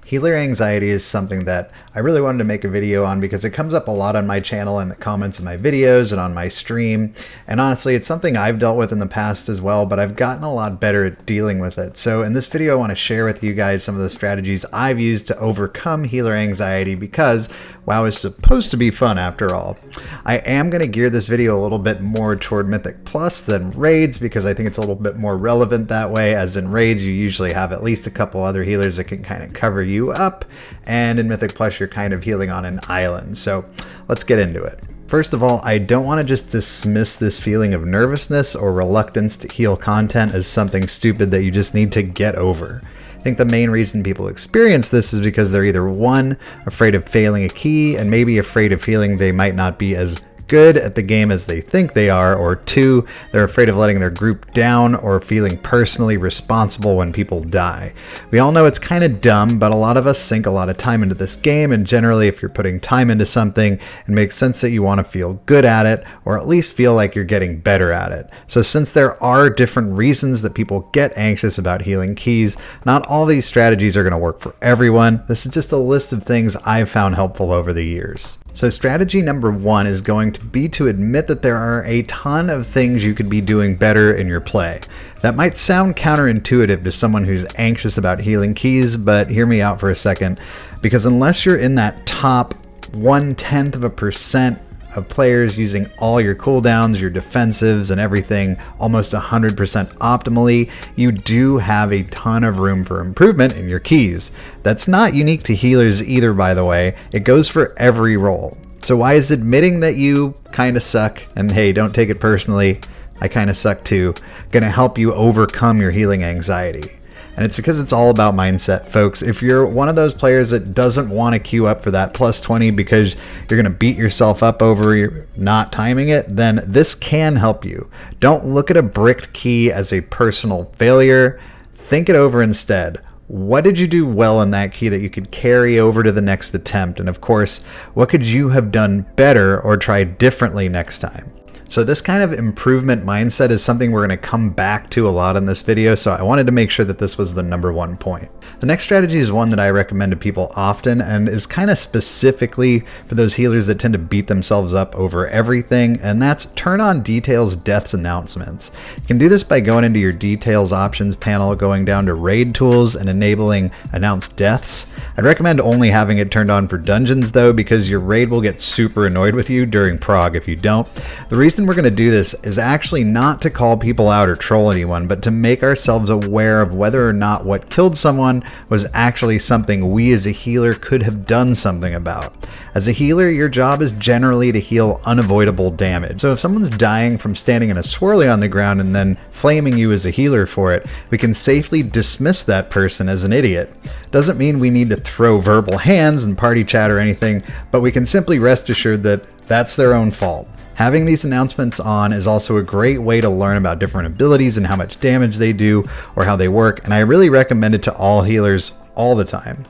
Healer anxiety is something that I really wanted to make a video on because it comes up a lot on my channel and the comments of my videos and on my stream. And honestly, it's something I've dealt with in the past as well, but I've gotten a lot better at dealing with it. So in this video, I want to share with you guys some of the strategies I've used to overcome healer anxiety because WoW is supposed to be fun after all. I am going to gear this video a little bit more toward Mythic Plus than Raids because I think it's a little bit more relevant that way, as in Raids you usually have at least a couple other healers that can kind of cover you up, and in Mythic Plus you're kind of healing on an island. So let's get into it. First of all, I don't want to just dismiss this feeling of nervousness or reluctance to heal content as something stupid that you just need to get over. I think the main reason people experience this is because they're either one, afraid of failing a key and maybe afraid of feeling they might not be as good at the game as they think they are, or two, they're afraid of letting their group down or feeling personally responsible when people die. We all know it's kind of dumb, but a lot of us sink a lot of time into this game, and generally if you're putting time into something, it makes sense that you want to feel good at it, or at least feel like you're getting better at it. So since there are different reasons that people get anxious about healing keys, not all these strategies are going to work for everyone. This is just a list of things I've found helpful over the years. So strategy number one is going to be to admit that there are a ton of things you could be doing better in your play. That might sound counterintuitive to someone who's anxious about healing keys, but hear me out for a second, because unless you're in that top 0.1% of players using all your cooldowns, your defensives, and everything almost 100% optimally, you do have a ton of room for improvement in your keys. That's not unique to healers either, by the way. It goes for every role. So why is admitting that you kind of suck, and hey, don't take it personally, I kind of suck too, gonna help you overcome your healing anxiety? And it's because it's all about mindset, folks. If you're one of those players that doesn't want to queue up for that plus 20 because you're going to beat yourself up over not timing it, then this can help you. Don't look at a bricked key as a personal failure. Think it over instead. What did you do well in that key that you could carry over to the next attempt? And of course, what could you have done better or try differently next time? So this kind of improvement mindset is something we're going to come back to a lot in this video, so I wanted to make sure that this was the number one point. The next strategy is one that I recommend to people often and is kind of specifically for those healers that tend to beat themselves up over everything, and that's turn on details, deaths, announcements. You can do this by going into your details options panel, going down to raid tools and enabling announce deaths. I'd recommend only having it turned on for dungeons though, because your raid will get super annoyed with you during prog if you don't. The reason we're going to do this is actually not to call people out or troll anyone, but to make ourselves aware of whether or not what killed someone was actually something we as a healer could have done something about. As a healer, your job is generally to heal unavoidable damage. So if someone's dying from standing in a swirly on the ground and then flaming you as a healer for it, we can safely dismiss that person as an idiot. Doesn't mean we need to throw verbal hands and party chat or anything, but we can simply rest assured that that's their own fault. Having these announcements on is also a great way to learn about different abilities and how much damage they do or how they work, and I really recommend it to all healers all the time.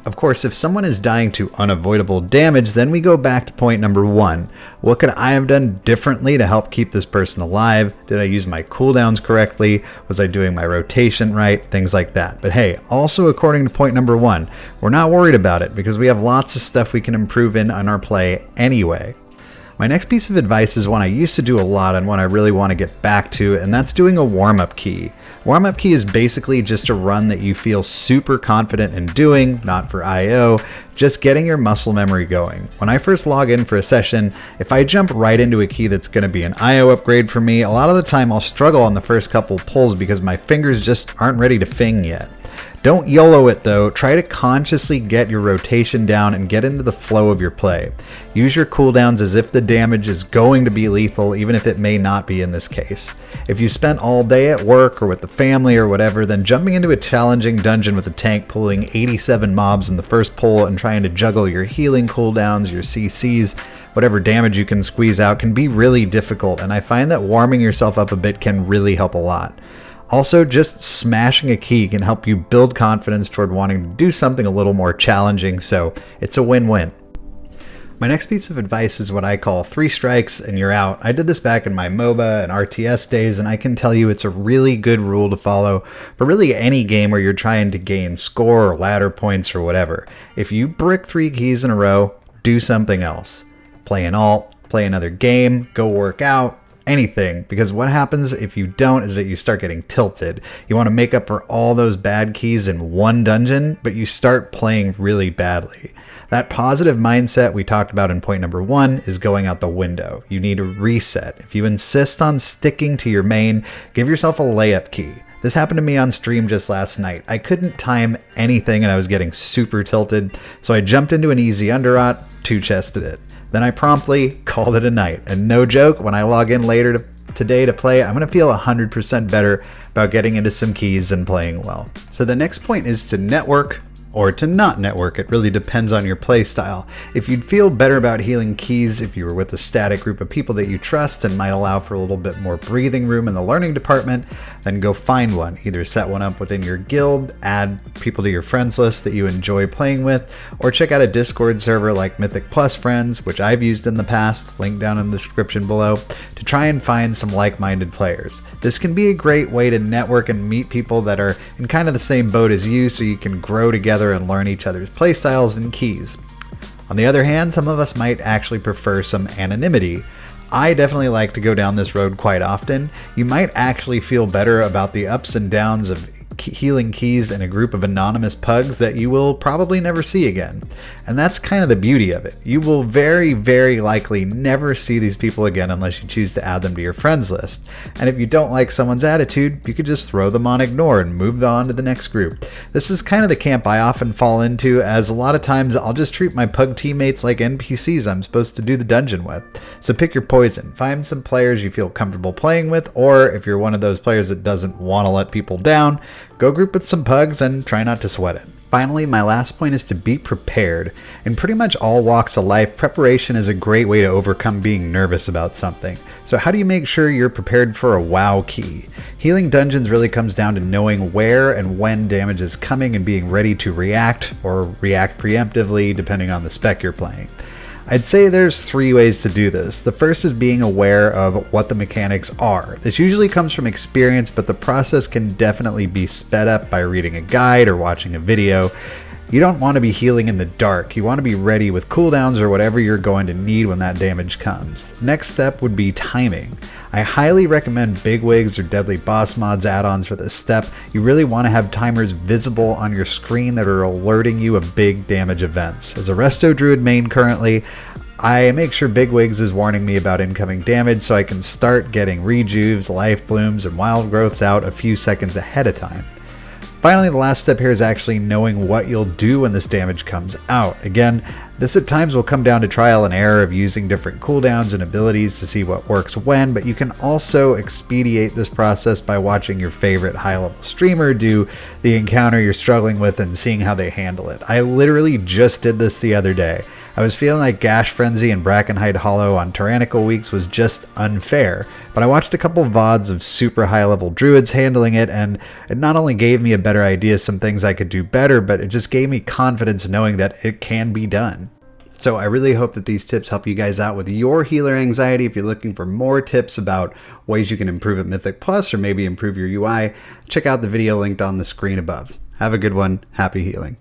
Of course, if someone is dying to unavoidable damage, then we go back to point number one. What could I have done differently to help keep this person alive? Did I use my cooldowns correctly? Was I doing my rotation right? Things like that. But hey, also according to point number one, we're not worried about it because we have lots of stuff we can improve in on our play anyway. My next piece of advice is one I used to do a lot and one I really want to get back to, and that's doing a warm-up key. Warm-up key is basically just a run that you feel super confident in doing, not for IO, just getting your muscle memory going. When I first log in for a session, if I jump right into a key that's going to be an IO upgrade for me, a lot of the time I'll struggle on the first couple pulls because my fingers just aren't ready to fing yet. Don't YOLO it though, try to consciously get your rotation down and get into the flow of your play. Use your cooldowns as if the damage is going to be lethal, even if it may not be in this case. If you spent all day at work or with the family or whatever, then jumping into a challenging dungeon with a tank pulling 87 mobs in the first pull and trying to juggle your healing cooldowns, your CCs, whatever damage you can squeeze out can be really difficult, and I find that warming yourself up a bit can really help a lot. Also, just smashing a key can help you build confidence toward wanting to do something a little more challenging, so it's a win-win. My next piece of advice is what I call 3 strikes and you're out. I did this back in my MOBA and RTS days, and I can tell you it's a really good rule to follow for really any game where you're trying to gain score or ladder points or whatever. If you brick 3 keys in a row, do something else. Play an alt, play another game, go work out, anything, because what happens if you don't is that you start getting tilted. You want to make up for all those bad keys in one dungeon, but you start playing really badly. That positive mindset we talked about in point number 1 is going out the window. You need a reset. If you insist on sticking to your main, give yourself a layup key. This happened to me on stream just last night. I couldn't time anything and I was getting super tilted, so I jumped into an easy underrot, 2-chested it. Then I promptly called it a night. And no joke, when I log in later today to play, I'm going to feel 100% better about getting into some keys and playing well. So the next point is to network or to not network. It really depends on your play style. If you'd feel better about healing keys if you were with a static group of people that you trust and might allow for a little bit more breathing room in the learning department, then go find one. Either set one up within your guild, add people to your friends list that you enjoy playing with, or check out a Discord server like Mythic Plus Friends, which I've used in the past, link down in the description below, to try and find some like-minded players. This can be a great way to network and meet people that are in kind of the same boat as you, so you can grow together and learn each other's playstyles and keys. On the other hand, some of us might actually prefer some anonymity. I definitely like to go down this road quite often. You might actually feel better about the ups and downs of healing keys in a group of anonymous pugs that you will probably never see again. And that's kind of the beauty of it. You will very, very likely never see these people again unless you choose to add them to your friends list. And if you don't like someone's attitude, you could just throw them on ignore and move on to the next group. This is kind of the camp I often fall into, as a lot of times I'll just treat my pug teammates like NPCs I'm supposed to do the dungeon with. So pick your poison. Find some players you feel comfortable playing with, or if you're one of those players that doesn't want to let people down, go group with some pugs and try not to sweat it. Finally, my last point is to be prepared. In pretty much all walks of life, preparation is a great way to overcome being nervous about something. So how do you make sure you're prepared for a WoW key? Healing dungeons really comes down to knowing where and when damage is coming and being ready to react, or react preemptively depending on the spec you're playing. I'd say there's 3 ways to do this. The first is being aware of what the mechanics are. This usually comes from experience, but the process can definitely be sped up by reading a guide or watching a video. You don't want to be healing in the dark. You want to be ready with cooldowns or whatever you're going to need when that damage comes. Next step would be timing. I highly recommend Bigwigs or Deadly Boss Mods add-ons for this step. You really want to have timers visible on your screen that are alerting you of big damage events. As a Resto Druid main currently, I make sure Bigwigs is warning me about incoming damage so I can start getting rejuves, life blooms, and wild growths out a few seconds ahead of time. Finally, the last step here is actually knowing what you'll do when this damage comes out. Again, this at times will come down to trial and error of using different cooldowns and abilities to see what works when, but you can also expedite this process by watching your favorite high-level streamer do the encounter you're struggling with and seeing how they handle it. I literally just did this the other day. I was feeling like Gash Frenzy and Brackenhide Hollow on Tyrannical Weeks was just unfair, but I watched a couple VODs of super high level druids handling it, and it not only gave me a better idea of some things I could do better, but it just gave me confidence knowing that it can be done. So I really hope that these tips help you guys out with your healer anxiety. If you're looking for more tips about ways you can improve at Mythic Plus or maybe improve your UI, check out the video linked on the screen above. Have a good one. Happy healing.